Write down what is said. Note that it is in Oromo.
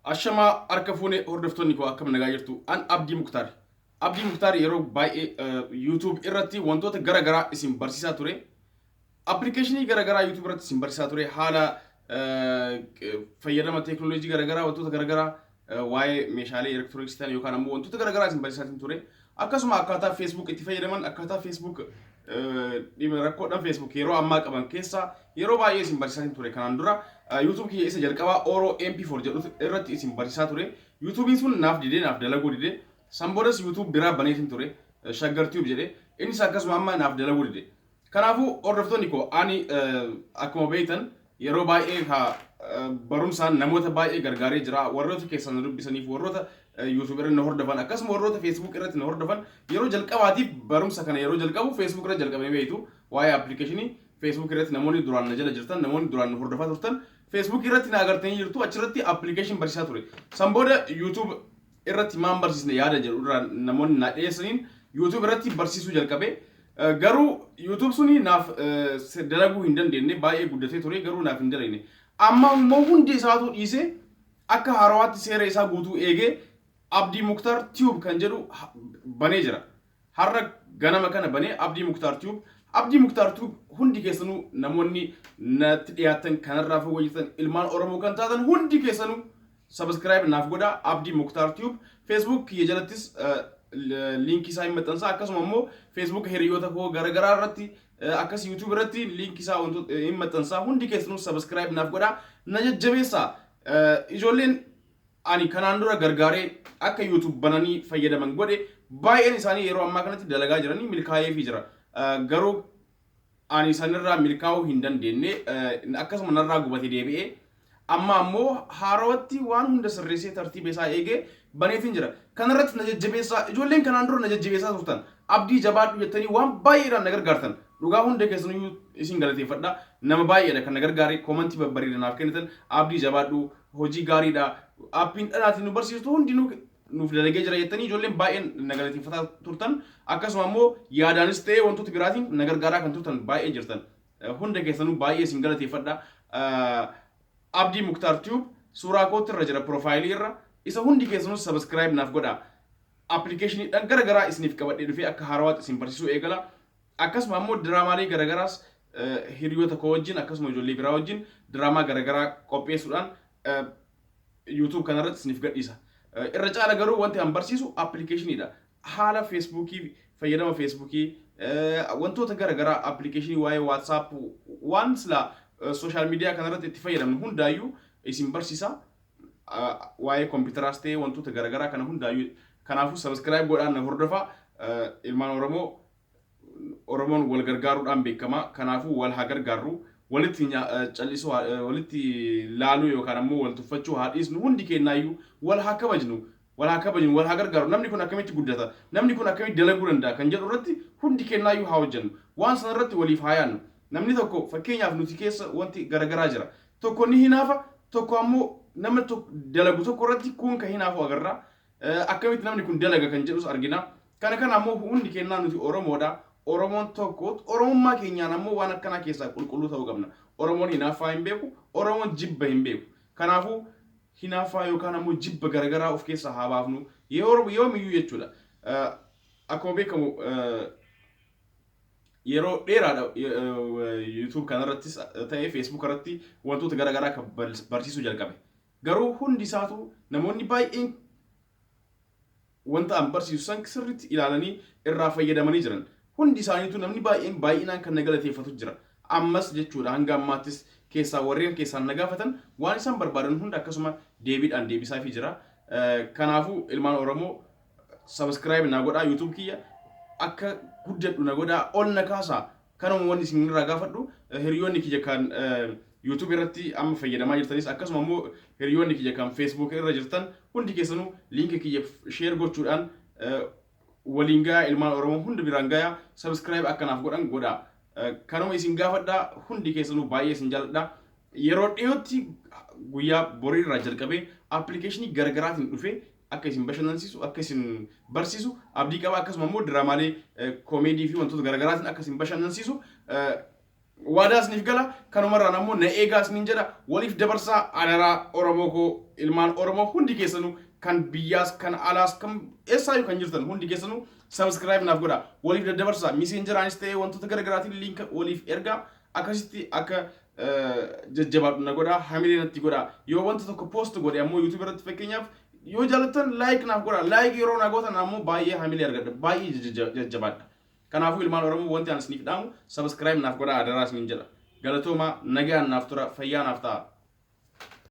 Ashama arkafune hordoftonni ko akkam nagaa jirtu an Abdii Muktaar. Abdii Muktaar yeroo baay'ee YouTube irratti wantoota garagaraa isin barsiisaa ture. Applicationii garagaraa YouTube irratti isin barsiisaa ture. Haala fayyadama teknooloojii garagaraa wantoota garagaraa waa'ee meeshaalee elektirooniksii ta'an yookaan ammoo wantoota garagaraa isin barsiisaa ture. Akkasuma akkaataa Facebook itti fayyadaman akkaataa Facebook dhimma rakkoodhaan Facebook yeroo ammaa qaban keessa yeroo baay'ee isin barsiisaa ture. Kanaan dura YouTube kiyya isa jalqabaa Oro MP4 jedhu irratti isin barsiisaa ture. YouTube sun naaf dalaguu didee sanboodas YouTube biraa baneetiin ture. Shaggar Tube jedhee innis akkasuma amma naaf dalaguu didee. Kanaafuu hordoftoonni koo ani akkuma beektan yeroo baay'ee barumsaan namoota baay'ee gargaaree jira. Warroota keessan dubbisaniif warroota YouTube irratti na hordofan akkasuma warroota Facebook irratti na hordofan yeroo jalqabaatiif barumsa kana yeroo jalqabu Facebook irratti jalqabanii beektu waa'ee applicationii Facebook irratti namoonni duraan na jala jirtan namoonni duraan na hordofaa turtan Facebook irratti na agartanii jirtu achirratti application barsiisaa ture. Sanbooda YouTube irratti maan barsiisne yaada jedhu duraan namoonni na dhiyeessaniin YouTube irratti barsiisuu jalqabe. Garuu YouTube suni naaf dalaguu hin dandeenye baay'ee guddatee ture garuu naaf hin dalagne. Amma immoo hundi isaatu dhiisee akka haarawaatti seera isaa guutuu eegee Abdii Muktaar Tube kan jedhu banee jira. Har'a ganama kana banee Abdii Muktaar Tube. Abdii Muktaar Tube hundi keessanuu namoonni natti dhiyaatan kanarraa fayyadaman ilmaan Oromoo kan taatan hundi keessanuu subscribe naaf godhaa Abdii Muktaar Tube. Facebook kiyya jalattis linkii isaa hin maxxansaa akkasuma immoo Facebook hiriyoota koo garagaraa irratti akkas YouTube irratti linkii isaa hin maxxansaa hundi keessanuu subscribe naaf godhaa na jajjabeessaa. Ijoolleen ani kanaan dura gargaaree akka YouTube bananii fayyadaman godhe baay'een isaanii yeroo ammaa kanatti dalagaa jiranii milkaa'eefii jira. Garuu ani sanirraa milkaa'uu hin dandeenye akkasuma narraa gubatee deebi'ee amma ammoo haarawatti waan hunda sirreessee tartiiba isaa eegee baneetiin jira. Kanarratti na jajjabeessaa ijoolleen kanaan dura na jajjabeessaa turtan abdii jabaadhu jettanii waan baay'eedhaan na gargaartan dhugaa hunda keessaniyyuu isin galateeffadha. Nama baay'eedha kan na gargaare koomantii babbareedaa naaf kennitan abdii jabaadhu hojii gaariidha appiin dhalaatiin nu barsiistu hundinuu nuuf dalagee jira jettanii ijoolleen baay'een na galateeffataa turtan akkasuma immoo yaadaanis ta'ee wantoota biraatiin na gargaaraa kan turtan baay'ee jirtan hunda keessanuu baay'ee isin galateeffadha. Abdii Muktaar Tube suuraa kootti irra jira profaayilii irra isa hundi keessanuu subscribe naaf godhaa. Applicationii garagaraa isiniif qabadhee dhufee akka haarawaatti isin barsiisuu eegala. Akkasuma immoo diraamaalee garagaraas hiriyoota koo wajjin akkasuma ijoollee biraa wajjin diraamaa garagaraa qopheessuudhaan YouTube kanarratti isiniif gadhiisa. Irra caala garuu wanti an barsiisu applicationidha. Haala Facebookii fayyadama Facebookii wantoota garagaraa applicationii waa'ee WhatsApp waan sila social media kanarratti itti fayyadamnu hundaayyuu isin barsiisa. Waa'ee kompiitaraas ta'ee wantoota garagaraa kana hundaayyuu kanaafuu subscribe godhaan na hordofaa. Ilmaan Oromoon wal gargaaruudhaan beekama. Kanaafuu wal haa gargaarru. Walitti callisuu walitti laaluu yookaan ammoo wal tuffachuu haa dhiisnu hundi keenyaayyuu wal haa kabajnu wal haa gargaaru namni kun akkamitti guddata namni kun akkamitti dalaguu danda'a kan jedhu irratti hundi keenyaayyuu haa hojjennu waan sana irratti waliif haa yaadnu. Namni tokko fakkeenyaaf nuti keessa wanti garagaraa jira tokko ni hinaafa tokko ammoo nama dalagu tokko irratti kun ka hinaafu agarra akkamitti namni kun dalaga kan jedhus argina. Kana ammoo hundi keenyaa nuti Oromoodha. Oromoon tokko Oromummaa keenyaan ammoo waan akkanaa keessaa qulqulluu ta'uu qabna. Oromoon hinaafaa hin beeku, Oromoon jibba hin beeku. Kanaafuu hinaafaa yookaan ammoo jibba garagaraa of keessaa haa baafnu yoomiyyuu jechuudha. Akkuma beekamu yeroo dheeraadha YouTube kanarrattis ta'ee Facebook irratti wantoota garagaraa kan barsiisuu jalqabe. Garuu hundi isaatu namoonni baay'een wanta an barsiisu san sirriitti ilaalanii irraa fayyadamanii jiran. Hundi isaaniitu namni baay'inaan kan na galateeffatu jira. Ammas jechuudha hanga ammaattis keessaa warreen keessaan na gaafatan waan isaan barbaadan hunda akkasuma deebiidhaan deebisaafii jira. Kanaafuu ilmaan Oromoo subscribe na godhaa YouTube kiyya akka guddadhu na godhaa ol na kaasaa kanuma wanni isin irraa gaafadhu hiriyoonni kiyya kan YouTube irratti amma fayyadamaa jirtanis akkasuma immoo hiriyoonni kiyya kan Facebook irra jirtan hundi keessanuu linkii kiyya share gochuudhaan waliin gayaa ilmaan Oromoo hundi biraan gayaa subscribe akkanaaf godhan godhaa. Kanuma isin gaafadhaa hundi keessanuu baay'ee isin jaalladha. Yeroo dhiyootti guyyaa borii irraa jalqabee applicationii garagaraatiin dhufee akka isin bashannansiisu akka isin barsiisu abdii qaba akkasuma immoo diraamaalee koomedii fi wantoota garagaraatiin akka isin bashannansiisu Wadaas niif gala kanumarraa nammoo na eegaas nin jedha waliif dabarsaa adaraa Oromoo koo ilmaan Oromoo hundi keessanuu kan biyyaas kan alaas kan eessaayyuu kan jirtan hundi keessanuu subscribe naaf godha waliif daddabarsaa messengeraanis ta'ee wantoota garaagaraatiin link waliif ergaa akkasitti akka jajjabaadhu na godha hamilee natti godha yoo wanta tokko post godhe ammoo YouTube irratti fakkeenyaaf yoo jaalattan like naaf godha like yeroo na gootan ammoo baay'ee hamilee argadha baay'ee jajjabaadha. Kanaafuu ilmaan Oromoo wanti aan isiniif dhaamu subscribe naaf godha adaraa isiniin jedha. Galatooma nagaan naaf tura fayyaa naaf ta'a.